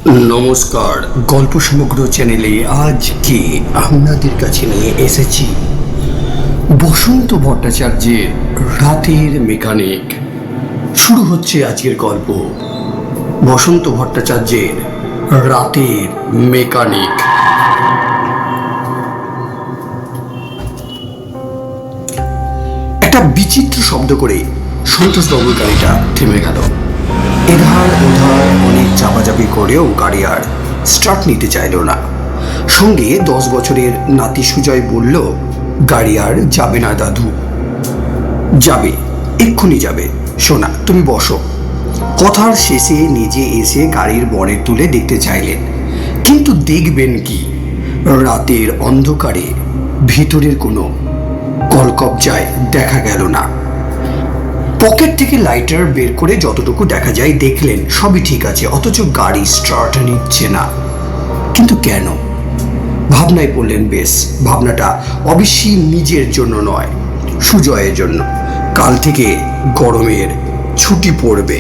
নমস্কার, গল্প সমগ্র চ্যানেলে আজকে আপনাদের কাছে নিয়ে এসেছি বসন্ত ভট্টাচার্যের রাতের মেকানিক। শুরু হচ্ছে আজকের গল্প, বসন্ত ভট্টাচার্যের রাতের মেকানিক। একটা বিচিত্র শব্দ করে সন্তোষবাবুর গাড়িটা থেমে গেল। এধার ওধার অনেক চাপাচাপি করেও গাড়ি আর স্টার্ট নিতে চাইল না। সঙ্গে 10 বছরের নাতি সুজয় বলল, গাড়ি আর যাবে না দাদু। যাবে, এক্ষুনি যাবে। সোনা, তুমি বসো। কথার শেষে নিজে এসে গাড়ির বনেট তুলে দেখতে চাইলেন, কিন্তু দেখবেন কি? রাতের অন্ধকারে ভিতরের কোনো কলকবজায় দেখা গেল না। পকেট থেকে লাইটার বের করে যতটুকু দেখা যায় দেখলেন সবই ঠিক আছে, অথচ গাড়ি স্টার্ট নিচ্ছে না। কিন্তু কেন? ভাবনায় পড়লেন। বেশ, ভাবনাটা অবশ্যই নিজের জন্য নয়, সুজয়ের জন্য। কাল থেকে গরমের ছুটি পড়বে,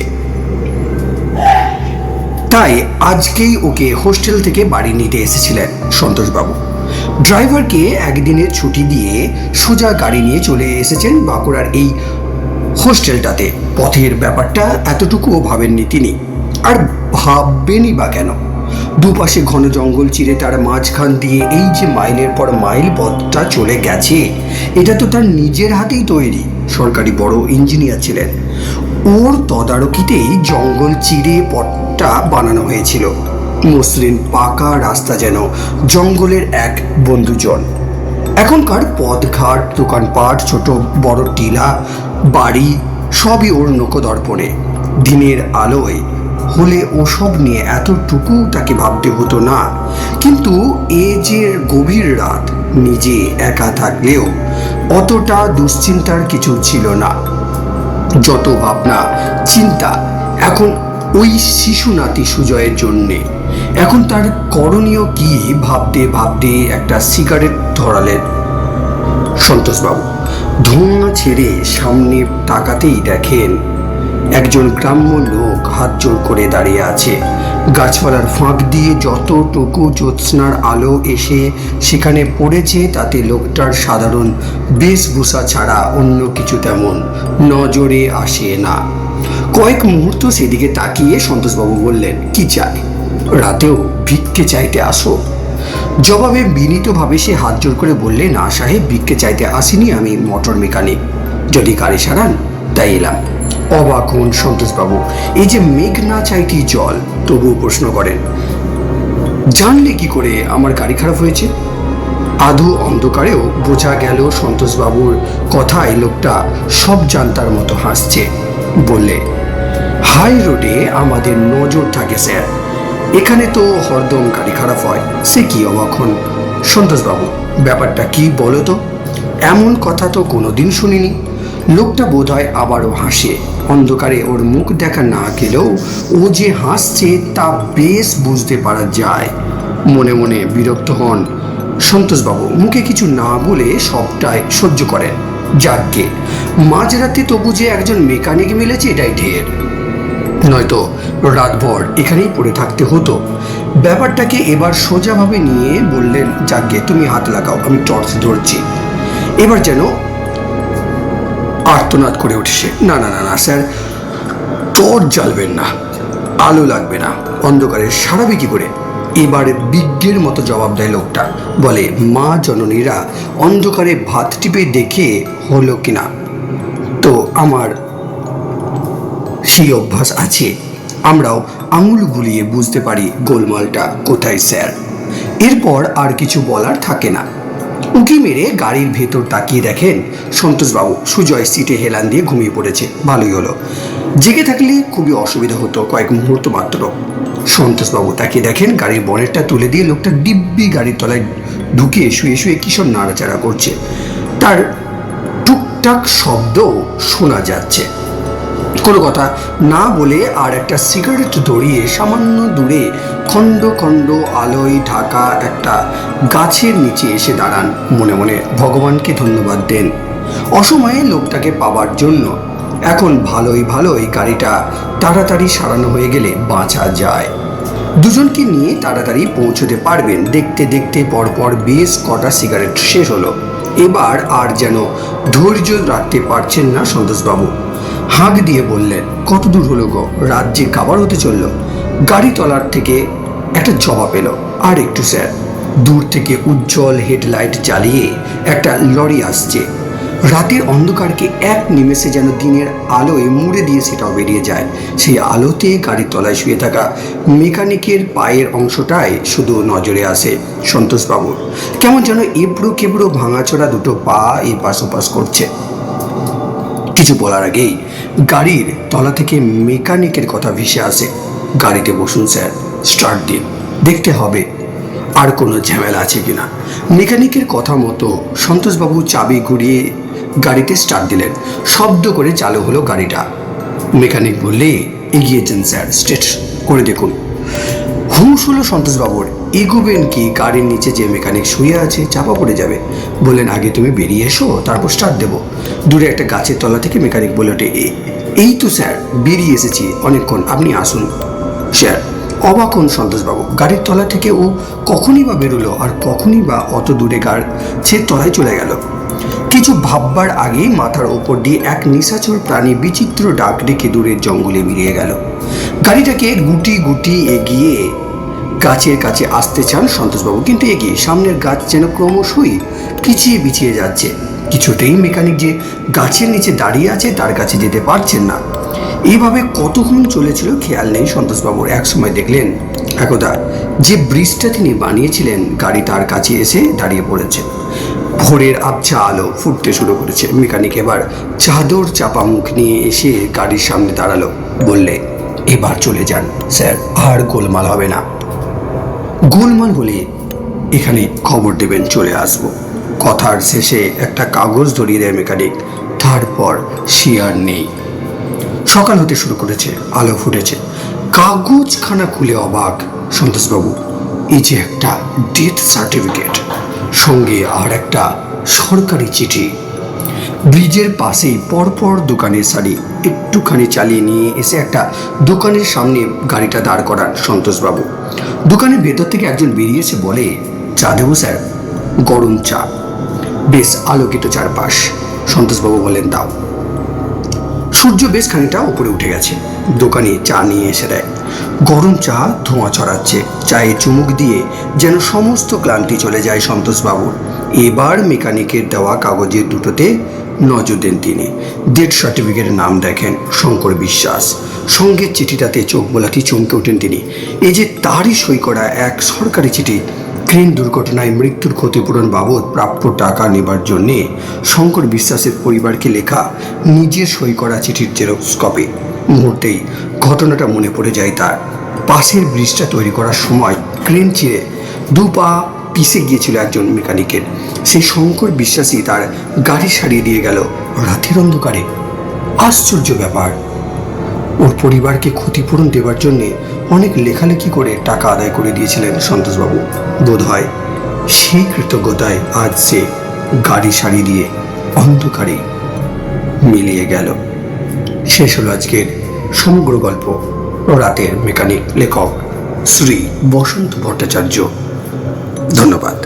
তাই আজকেই ওকে হোস্টেল থেকে বাড়ি নিতে এসেছিলেন সন্তোষবাবু। ড্রাইভারকে একদিনের ছুটি দিয়ে সোজা গাড়ি নিয়ে চলে এসেছেন বাঁকুড়ার এই হোস্টেলটাতে। পথের ব্যাপারটা এতটুকুও ভাবেননি তিনি, আর ভাববেনই বা কেন? দুপাশে ঘন জঙ্গল চিরে তার মাঝখান দিয়ে এই যে মাইলের পর মাইল পথটা চলে গেছে, এটা তো তার নিজের হাতেই তৈরি। সরকারি বড় ইঞ্জিনিয়ার ছিলেন, ওর তদারকিতেই জঙ্গল চিরে পথটা বানানো হয়েছিল। মসৃণ পাকা রাস্তা যেন জঙ্গলের এক বন্ধুজন। এখনকার পথঘাট, দোকানপাট, ছোট বড় টিলা, বাড়ি সবই ওর নখদর্পণে। দিনের আলোয় হলে ওসব নিয়ে এতটুকু তাকে ভাবতে হতো না, কিন্তু এ যে গভীর রাত, নিজে একা থাকলেও অতটা দুশ্চিন্তার কিছু ছিল না। যত ভাবনা চিন্তা এখন ওই শিশু নাতি সুজয়ের জন্যে। এখন তার করণীয় কি ভাবতে ভাবতে একটা সিগারেট ধরালেন সন্তোষবাবু। ধোঁয়া ছেড়ে সামনে তাকাতেই দেখেন একজন গ্রাম্য লোক হাত জোর করে দাঁড়িয়ে আছে। গাছপালার ফাঁক দিয়ে যতটুকু জ্যোৎস্নার আলো এসে সেখানে পড়েছে, তাতে লোকটার সাধারণ বেশভূষা ছাড়া অন্য কিছু তেমন নজরে আসে না। কয়েক মুহূর্ত সেদিকে তাকিয়ে সন্তোষবাবু বললেন, কি চাই? রাতেও ভিক্ষে চাইতে আসো? জবাবে বিনীতভাবে সে হাত জোর করে বললে, না সাহেব, ভিক্ষে চাইতে আসিনি, আমি মোটর মেকানিক। যদি গাড়ি সারান তাই এলাম। অবাক হন সন্তোষবাবু। এই যে মেঘ না চাইতেই জল, তবুও প্রশ্ন করেন, জানলে কি করে আমার গাড়ি খারাপ হয়েছে? আধো অন্ধকারেও বোঝা গেল সন্তোষবাবুর কথায় লোকটা সব জানতার মতো হাসছে। বললে, হাই রোডে আমাদের নজর থাকে স্যার, এখানে তো হরদম গাড়ি খারাপ হয়। সে কি? অবাক হন সন্তোষবাবু। ব্যাপারটা কি বলো তো? এমন কথা তো কোনোদিন শুনিনি। লোকটা বোধহয় আবারও হাসে। অন্ধকারে ওর মুখ দেখা না গেলেও ও যে হাসছে তা বেশ বুঝতে পারা যায়। মনে মনে বিরক্ত হন সন্তোষবাবু, মুখে কিছু না বলে সবটাই সহ্য করেন। যাকে মাঝরাতে তবু যে একজন মেকানিক মিলেছে এটাই ঢের, নয়তো রাতভর এখানেই পড়ে থাকতে হতো। ব্যাপারটাকে এবার সোজাভাবে নিয়ে বললেন, যাকে তুমি হাত লাগাও, আমি টর্চ ধরছি। এবার যেন আর্তনাদ করে উঠেছে, না না না না স্যার, টর্চ জ্বালবেন না, আলো লাগবে না, অন্ধকারে সারাবে কি করে? এবারে বিজ্ঞের মতো জবাব দেয় লোকটা। বলে, মা জননীরা অন্ধকারে ভাত টিপে দেখে হলো কিনা, তো আমার সেই অভ্যাস আছে। আমরাও আঙুল বুলিয়ে বুঝতে পারি গোলমালটা কোথায় স্যার। এরপর আর কিছু বলার থাকে না। উঁকি মেরে গাড়ির ভেতর তাকিয়ে দেখেন সন্তোষবাবু সুজয় সিটে হেলান দিয়ে ঘুমিয়ে পড়েছে। ভালোই হলো, জেগে থাকলে খুবই অসুবিধা হতো কয়েক মুহূর্ত মাত্র। সন্তোষবাবু তাকিয়ে দেখেন গাড়ির বনেটটা তুলে দিয়ে লোকটা দিব্যি গাড়ির তলায় ঢুকিয়ে শুয়ে শুয়ে কিশোর নাড়াচাড়া করছে। তার টুকটাক শব্দ শোনা যাচ্ছে। কোনো কথা না বলে আর একটা সিগারেট ধরিয়ে সামান্য দূরে খণ্ড খণ্ড আলোয় ঢাকা একটা গাছের নিচে এসে দাঁড়ান। মনে মনে ভগবানকে ধন্যবাদ দেন অসময়ে লোকটাকে পাবার জন্য। এখন ভালোই ভালোই গাড়িটা তাড়াতাড়ি সারানো হয়ে গেলে বাঁচা যায়। দুজনকে নিয়ে তাড়াতাড়ি পৌঁছতে পারবেন। দেখতে দেখতে পরপর বেশ কটা সিগারেট শেষ হলো। এবার আর যেন ধৈর্য রাখতে পারছেন না সন্তোষবাবু। হাঁক দিয়ে বললেন, কত দূর হলো গো? রাত যে কাবার হতে চলল। গাড়ি তলার থেকে একটা জবাব এলো, আর একটু স্যার। দূর থেকে উজ্জ্বল হেডলাইট জ্বালিয়ে একটা লরি আসছে। রাতের অন্ধকারকে এক নিমেষে যেন দিনের আলোয় মুড়ে দিয়ে সেটাও বেরিয়ে যায়। সেই আলোতে গাড়ির তলায় শুয়ে থাকা মেকানিকের পায়ের অংশটাই শুধু নজরে আসে সন্তোষবাবুর। কেমন যেন এবড়ো কেবড়ো ভাঙাচোরা দুটো পা এই পাশ ওপাশ করছে। কিছু বলার আগেই গাড়ির তলা থেকে মেকানিকের কথা ভেসে আসে, গাড়িতে বসুন স্যার, স্টার্ট দিন, দেখতে হবে আর কোনো ঝামেলা আছে কিনা। মেকানিকের কথা মতো সন্তোষবাবু চাবি ঘুরিয়ে গাড়িতে স্টার্ট দিলেন। শব্দ করে চালু হলো গাড়িটা। মেকানিক বললে, এগিয়ে যান স্যার, স্ট্রেট করে দেখুন। হুঁশ হলো সন্তোষবাবুর। এগোবেন কি? গাড়ির নিচে যে মেকানিক শুয়ে আছে, চাপা পড়ে যাবে। বললেন, আগে তুমি বেরিয়ে এসো, তারপর স্টার্ট দেবো। দূরে একটা গাছের তলা থেকে মেকানিক বলে ওঠে, এই তো স্যার বেরিয়ে এসেছি অনেকক্ষণ, আপনি আসুন। স্যার অবাক হন সন্তোষবাবু। গাড়ির তলা থেকে ও কখনই বা বেরোলো, আর কখনই বা অত দূরে গাছের তলায় চলে গেল। কিছু ভাববার আগেই মাথার ওপর দিয়ে এক নিশাচর প্রাণী বিচিত্র ডাক ডেকে দূরের জঙ্গলে মিলিয়ে গেল। গাড়িটাকে গুটি গুটি এগিয়ে গাছের কাছে আসতে চান সন্তোষবাবু, কিন্তু এগিয়ে সামনের গাছ যেন ক্রমশই পিছিয়ে পিছিয়ে যাচ্ছে। কিছুতেই মেকানিক যে গাছের নিচে দাঁড়িয়ে আছে তার কাছে যেতে পারছেন না। এইভাবে কতক্ষণ চলেছিল খেয়াল নেই সন্তোষবাবুর। এক সময় দেখলেন একদা যে ব্রিজটা তিনি বানিয়েছিলেন গাড়ি তার কাছে এসে দাঁড়িয়ে পড়েছে। ভোরের আবছা আলো ফুটতে শুরু করেছে। মেকানিক এবার চাদর চাপা মুখ নিয়ে এসে গাড়ির সামনে দাঁড়ালো। বললে, এবার চলে যান স্যার, আর গোলমাল হবে না। গোলমাল হলে এখানে খবর দেবেন, চলে আসবো। কথার শেষে একটা কাগজ ধরিয়ে দেয় মেকানিক। তারপর সে আর নেই। সকাল হতে শুরু করেছে, আলো ফুটেছে। কাগজখানা খুলে অবাক সন্তোষবাবু। এই যে একটা ডেথ সার্টিফিকেট, সঙ্গে আর একটা সরকারি চিঠি। ব্রিজের পাশেই পরপর দোকানের সারি। একটুখানি চালিয়ে নিয়ে এসে একটা দোকানের সামনে গাড়িটা দাঁড় করান সন্তোষবাবু। দোকানের ভেতর থেকে একজন বেরিয়েছে, বলে, চা দেবো স্যার? গরম চা, বেশ আলোকিত চারপাশ। সন্তোষবাবু বলেন, দাও। সূর্য বেশ খানিকটা উপরে উঠে গেছে। দোকানে চা নিয়ে এসে দেয়। গরম চা ধোঁয়া ছড়াচ্ছে। চায়ে চুমুক দিয়ে যেন সমস্ত ক্লান্তি চলে যায় সন্তোষবাবুর। এবার মেকানিকের দেওয়া কাগজের দুটোতে নজর দেন তিনি। ডেথ সার্টিফিকেটের নাম দেখেন শঙ্কর বিশ্বাস। সঙ্গে চিঠিটাতে চোখ বোলাটি চমকে ওঠেন তিনি। এই যে তারই সই করা এক সরকারি চিঠি। ট্রেন দুর্ঘটনায় মৃত্যুর ক্ষতিপূরণ বাবদ প্রাপ্য টাকা নেবার জন্যে শঙ্কর বিশ্বাসের পরিবারকে লেখা নিজের সই করা চিঠির জেরক্স কপি। মুহূর্তেই ঘটনাটা মনে পড়ে যায় তার। পাশের ব্রিজটা তৈরি করার সময় ক্রেন চিরে দু পা পিষে গিয়েছিল একজন মেকানিকের। সেই শঙ্কর বিশ্বাসই তার গাড়ি সারিয়ে দিয়ে গেল রাতের অন্ধকারে। আশ্চর্য ব্যাপার। ওর পরিবারকে ক্ষতিপূরণ দেবার জন্যে অনেক লেখালেখি করে টাকা আদায় করে দিয়েছিলেন সন্তোষবাবু। বোধ হয় সেই কৃতজ্ঞতায় আজ সে গাড়ি সারিয়ে দিয়ে অন্ধকারে মিলিয়ে গেল। শেষ হলো আজকের সমগ্র গল্প। রাতের মেকানিক, লেখক শ্রী বসন্ত ভট্টাচার্য। ধন্যবাদ।